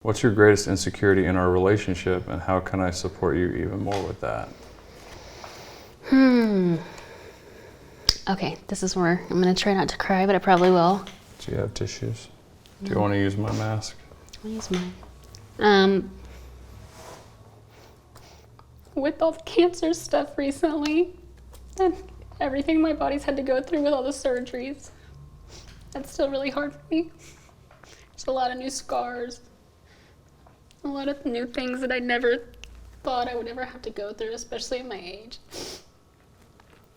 What's your greatest insecurity in our relationship, and how can I support you even more with that? Okay, this is where I'm going to try not to cry, but I probably will. Do you have tissues? Do you want to use my mask? I'll use mine. With all the cancer stuff recently, and everything my body's had to go through with all the surgeries, that's still really hard for me. There's a lot of new scars, a lot of new things that I never thought I would ever have to go through, especially at my age.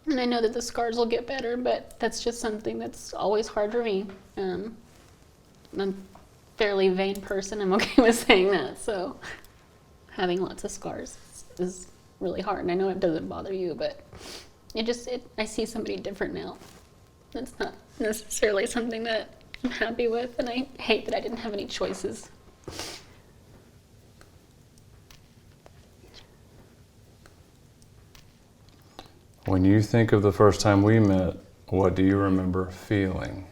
And I know that the scars will get better, but that's just something that's always hard for me. I'm a fairly vain person, I'm okay with saying that, so having lots of scars is really hard. And I know it doesn't bother you, but I see somebody different now. That's not necessarily something that I'm happy with, and I hate that I didn't have any choices. When you think of the first time we met, what do you remember feeling?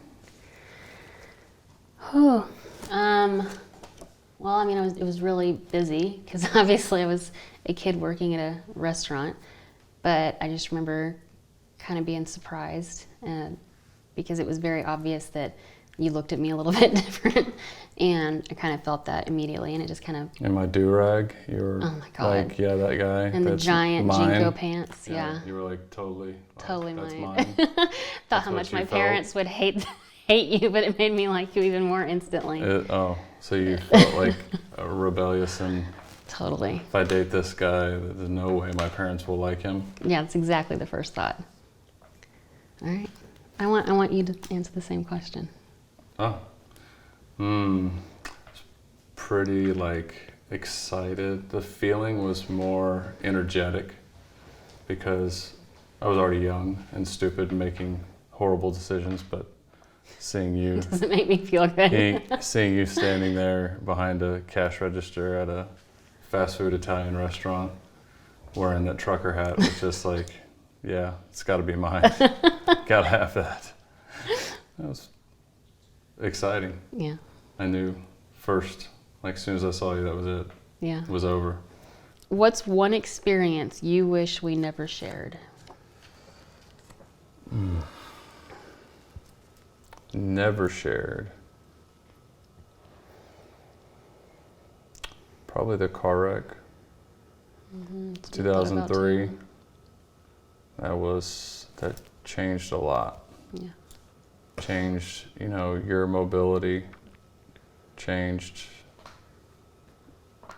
Well, I mean, it was really busy because obviously I was a kid working at a restaurant, but I just remember kind of being surprised because it was very obvious that you looked at me a little bit different, and I kind of felt that immediately, and it just kind of... In my do-rag, you were oh my God. like, yeah, that guy. And the giant Jinko pants, yeah. You were like, totally That's mine. Thought how much my parents would hate you, but it made me like you even more instantly. So you felt like rebellious and... Totally. If I date this guy, there's no way my parents will like him. Yeah, that's exactly the first thought. All right. I want you to answer the same question. Pretty excited. The feeling was more energetic because I was already young and stupid and making horrible decisions, but seeing you... Doesn't make me feel good. Seeing you standing there behind a cash register at a fast food Italian restaurant wearing that trucker hat was just like, yeah, it's got to be mine. Got to have that. That was exciting. Yeah. I knew first, as soon as I saw you, that was it. Yeah. It was over. What's one experience you wish we never shared? Never shared. Probably the car wreck. 2003. That changed a lot. Yeah. Changed, your mobility. Changed.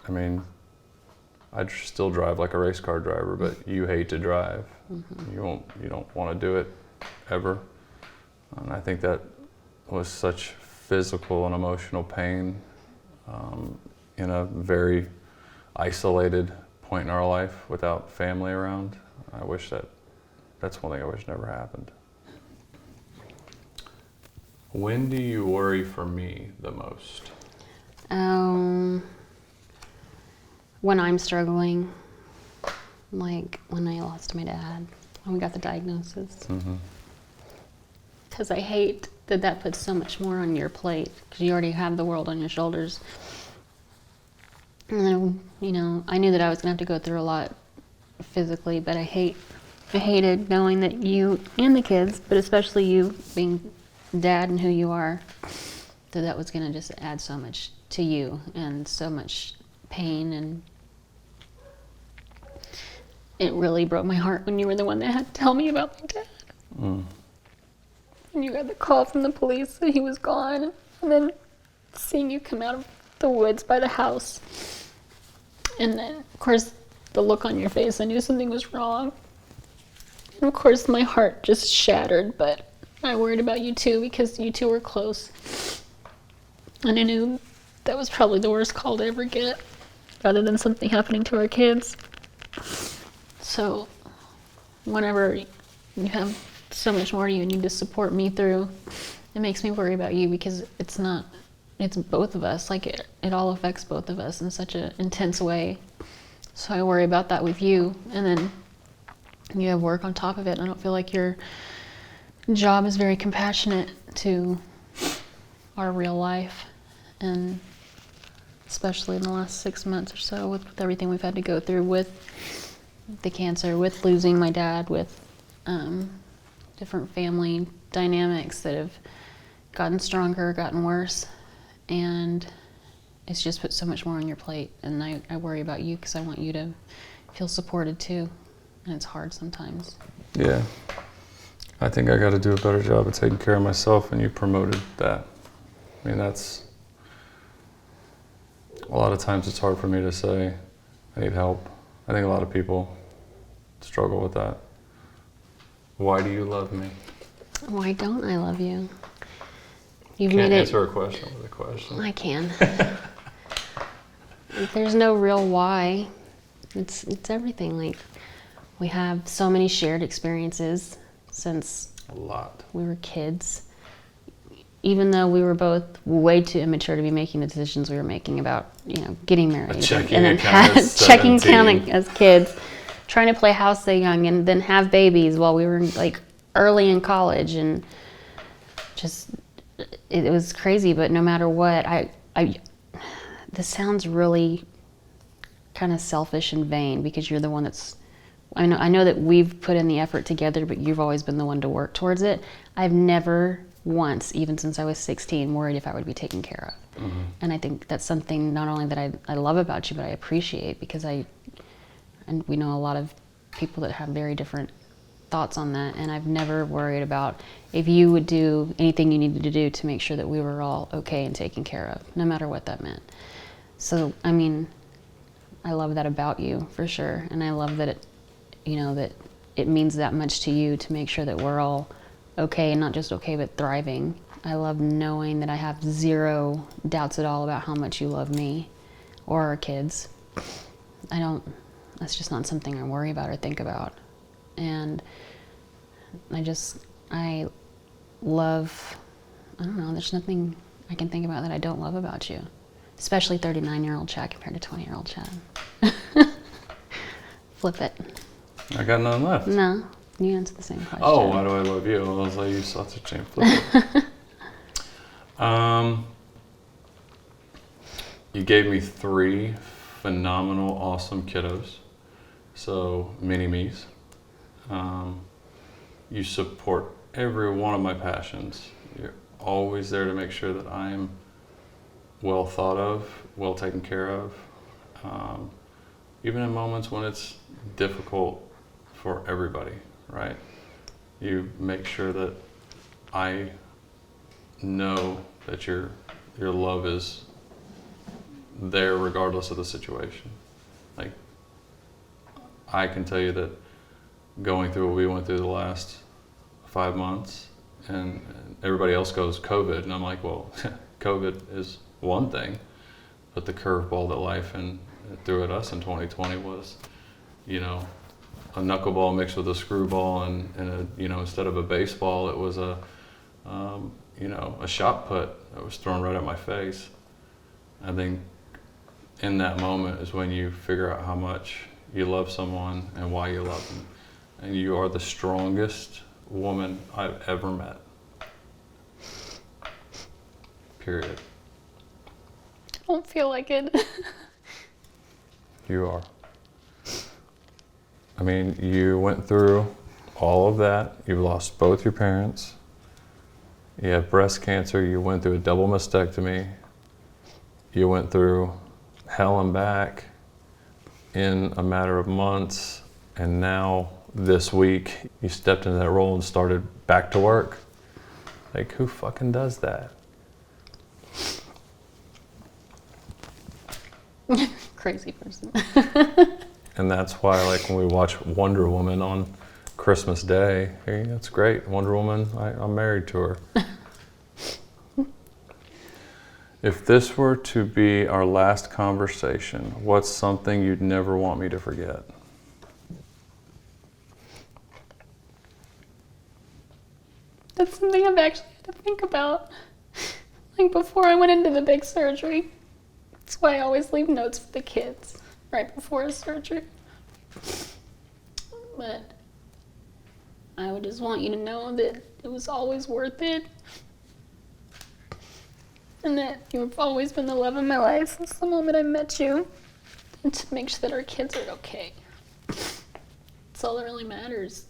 I mean, I still drive like a race car driver, but you hate to drive. You don't want to do it ever. And I think that was such physical and emotional pain in a very isolated point in our life without family around. I wish that's one thing I wish never happened. When do you worry for me the most? When I'm struggling, like when I lost my dad, when we got the diagnosis. Because I hate that puts so much more on your plate, because you already have the world on your shoulders. And then, I knew that I was going to have to go through a lot physically, but I hated knowing that you and the kids, but especially you being dad and who you are, that was going to just add so much to you and so much pain. And it really broke my heart when you were the one that had to tell me about my dad. And you got the call from the police that he was gone, and then seeing you come out of the woods by the house, and then of course the look on your face, I knew something was wrong, and of course my heart just shattered. But I worried about you too, because you two were close, and I knew that was probably the worst call to ever get, rather than something happening to our kids. So whenever you have so much more you need to support me through, it makes me worry about you, because it's both of us. It all affects both of us in such an intense way. So I worry about that with you, and then you have work on top of it. I don't feel like your job is very compassionate to our real life, and especially in the last 6 months or so with everything we've had to go through with the cancer, with losing my dad, with different family dynamics that have gotten stronger, gotten worse, and it's just put so much more on your plate. And I worry about you because I want you to feel supported too, and it's hard sometimes. Yeah. I think I got to do a better job of taking care of myself, and you promoted that. I mean, that's... A lot of times it's hard for me to say, I need help. I think a lot of people struggle with that. Why do you love me? Why don't I love you? You've Can't made it... answer a question with a question. I can. There's no real why. It's everything. Like, we have so many shared experiences since A lot. we were kids. Even though we were both way too immature to be making the decisions we were making about, getting married. Checking and account at checking 17. account as kids. Trying to play house so young and then have babies while we were like early in college, and just it was crazy. But no matter what, this sounds really kind of selfish and vain because you're the one that's... I know that we've put in the effort together, but you've always been the one to work towards it. I've never once, even since I was 16, worried if I would be taken care of. Mm-hmm. And I think that's something not only that I love about you, but I appreciate, because and we know a lot of people that have very different thoughts on that, and I've never worried about if you would do anything you needed to do to make sure that we were all okay and taken care of, no matter what that meant. So, I mean, I love that about you, for sure, and I love that that it means that much to you to make sure that we're all okay, and not just okay, but thriving. I love knowing that I have zero doubts at all about how much you love me or our kids. That's just not something I worry about or think about. And I love, I don't know, there's nothing I can think about that I don't love about you. Especially 39-year-old Chad compared to 20-year-old Chad. Flip it. I got none left. No, you answer the same question. Oh, why do I love you? I was like, you sausage chain. Flip it. You gave me 3 phenomenal, awesome kiddos. So, mini-me's. You support every one of my passions. You're always there to make sure that I'm well thought of, well taken care of. Even in moments when it's difficult for everybody, right? You make sure that I know that your love is there regardless of the situation. Like, I can tell you that going through what we went through the last 5 months, and everybody else goes COVID, and I'm like, well, COVID is one thing, but the curveball that life threw at us in 2020 was, a knuckleball mixed with a screwball, and instead of a baseball, it was a shot put that was thrown right at my face. I think in that moment is when you figure out how much you love someone and why you love them. And you are the strongest woman I've ever met. Period. I don't feel like it. You are. I mean, you went through all of that. You lost both your parents. You had breast cancer. You went through a double mastectomy. You went through hell and back in a matter of months. And now, this week, you stepped into that role and started back to work. Like, who fucking does that? Crazy person. And that's why, like, when we watch Wonder Woman on Christmas Day, hey, that's great. Wonder Woman, I'm married to her. If this were to be our last conversation, what's something you'd never want me to forget? That's something I've actually had to think about. Like, before I went into the big surgery. That's why I always leave notes for the kids right before a surgery. But I would just want you to know that it was always worth it. and that you've always been the love of my life since the moment I met you, and to make sure that our kids are okay. That's all that really matters.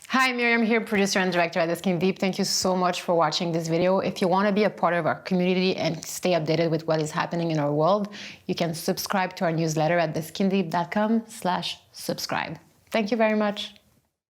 Hi, Mériem here, producer and director at The Skin Deep. Thank you so much for watching this video. If you want to be a part of our community and stay updated with what is happening in our world, you can subscribe to our newsletter at theskindeep.com/subscribe. Thank you very much.